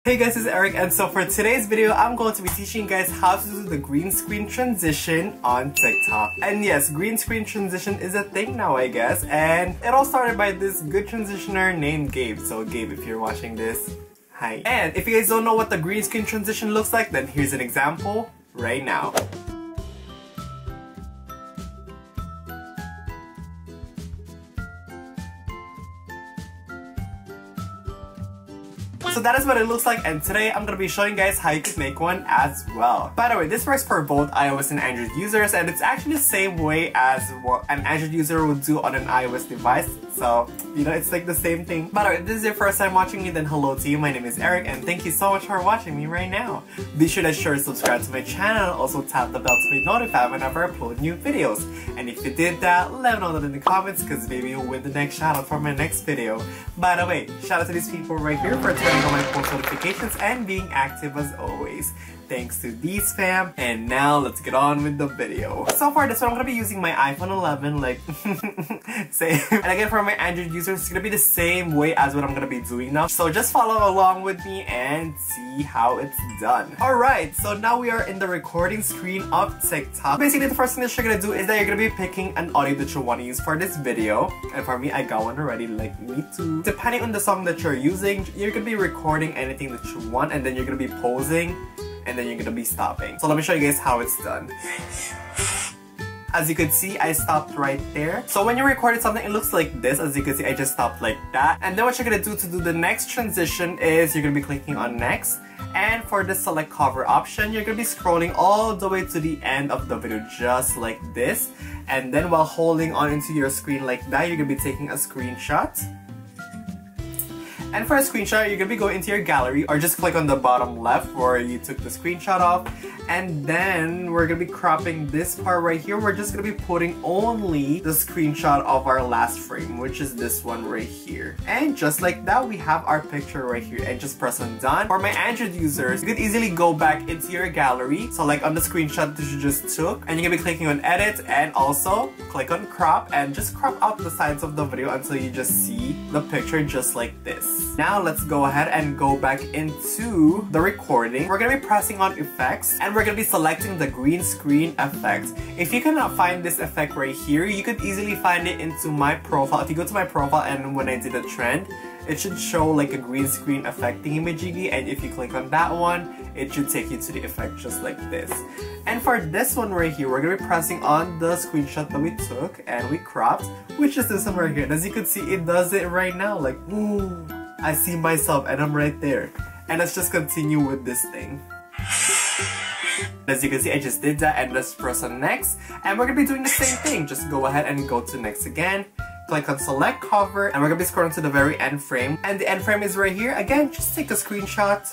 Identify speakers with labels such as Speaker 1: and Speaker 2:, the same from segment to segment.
Speaker 1: Hey guys, it's Eric, and so for today's video, I'm going to be teaching you guys how to do the green screen transition on TikTok. And yes, green screen transition is a thing now, I guess, and it all started by this good transitioner named Gabe. So Gabe, if you're watching this, hi. And if you guys don't know what the green screen transition looks like, then here's an example right now. So that is what it looks like, and today I'm gonna be showing you guys how you can make one as well. By the way, this works for both iOS and Android users, and it's actually the same way as what an Android user would do on an iOS device. So, you know, it's like the same thing. By the way, if this is your first time watching me, then hello to you. My name is Eric, and thank you so much for watching me right now. Be sure to subscribe to my channel, also tap the bell to be notified whenever I upload new videos. And if you did that, let me know that in the comments, because maybe you'll win the next shout out for my next video. By the way, shout out to these people right here for turning on my post notifications and being active as always. Thanks to these fam. And now let's get on with the video. So for this one, I'm gonna be using my iPhone 11, like same. And again, for my Android users, it's gonna be the same way as what I'm gonna be doing now. So just follow along with me and see how it's done. Alright, so now we are in the recording screen of TikTok. Basically, the first thing that you're gonna do is that you're gonna be picking an audio that you want to use for this video. And for me, I got one already, like me too. Depending on the song that you're using, you're gonna be recording anything that you want, and then you're gonna be posing, and then you're gonna be stopping. So let me show you guys how it's done. As you can see, I stopped right there. So when you recorded something, it looks like this. As you can see, I just stopped like that. And then what you're gonna do to do the next transition is you're gonna be clicking on next. And for the select cover option, you're gonna be scrolling all the way to the end of the video, just like this. And then while holding on into your screen like that, you're gonna be taking a screenshot. And for a screenshot, you're gonna be going into your gallery, or just click on the bottom left where you took the screenshot of. And then we're gonna be cropping this part right here. We're just gonna be putting only the screenshot of our last frame, which is this one right here. And just like that, we have our picture right here, and just press on done. For my Android users, you could easily go back into your gallery. So like on the screenshot that you just took, and you're gonna be clicking on edit, and also click on crop, and just crop out the sides of the video until you just see the picture just like this. Now let's go ahead and go back into the recording. We're gonna be pressing on effects, and we're gonna be selecting the green screen effect. If you cannot find this effect right here, you could easily find it into my profile. If you go to my profile, and when I did a trend, it should show like a green screen effect thingy-majiggy, and if you click on that one, it should take you to the effect just like this. And for this one right here, we're gonna be pressing on the screenshot that we took and we cropped, which is this one right here. And as you can see, it does it right now, like, ooh, I see myself and I'm right there. And let's just continue with this thing. As you can see, I just did that, and let's press on next. And we're gonna be doing the same thing. Just go ahead and go to next again. Click on select cover, and we're gonna be scrolling to the very end frame. And the end frame is right here. Again, just take a screenshot.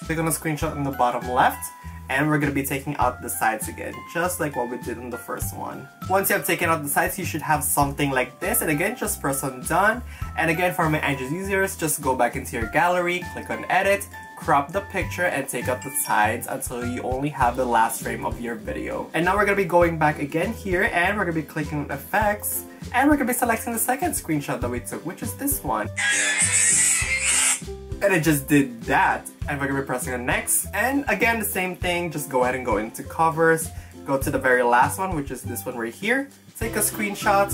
Speaker 1: Click on the screenshot in the bottom left. And we're gonna be taking out the sides again, just like what we did in the first one. Once you have taken out the sides, you should have something like this. And again, just press on done. And again, for my Android users, just go back into your gallery, click on edit, crop the picture, and take out the sides until you only have the last frame of your video. And now we're gonna be going back again here, and we're gonna be clicking on effects, and we're gonna be selecting the second screenshot that we took, which is this one. And it just did that. And we're gonna be pressing on next. And again, the same thing, just go ahead and go into covers, go to the very last one, which is this one right here. Take a screenshot,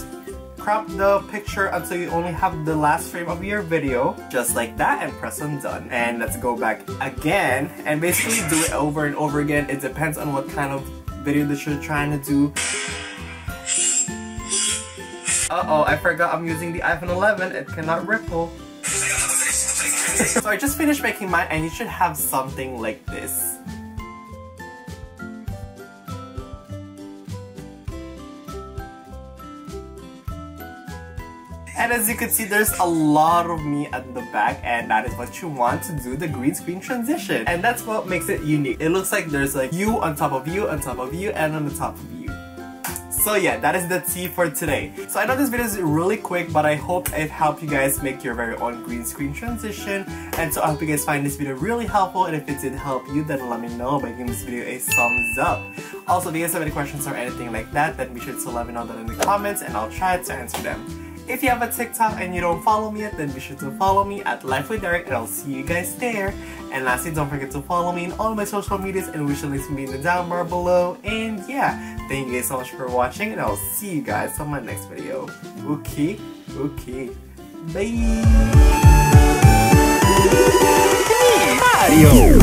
Speaker 1: crop the picture until you only have the last frame of your video, just like that, and press on done. And let's go back again, and basically do it over and over again. It depends on what kind of video that you're trying to do. Uh-oh, I forgot I'm using the iPhone 11, it cannot ripple. So I just finished making mine, and you should have something like this. And as you can see, there's a lot of me at the back, and that is what you want to do the green screen transition. And that's what makes it unique. It looks like there's like you on top of you, on top of you, and on the top of you. So yeah, that is the tea for today. So I know this video is really quick, but I hope it helped you guys make your very own green screen transition. And so I hope you guys find this video really helpful, and if it did help you, then let me know by giving this video a thumbs up. Also, if you guys have any questions or anything like that, then be sure to let me know that in the comments, and I'll try to answer them. If you have a TikTok and you don't follow me yet, then be sure to follow me at LifeWithErick and I'll see you guys there. And lastly, don't forget to follow me in all my social medias and we shall links me in the down bar below. And yeah, thank you guys so much for watching and I'll see you guys on my next video. Okay, bye! Mario!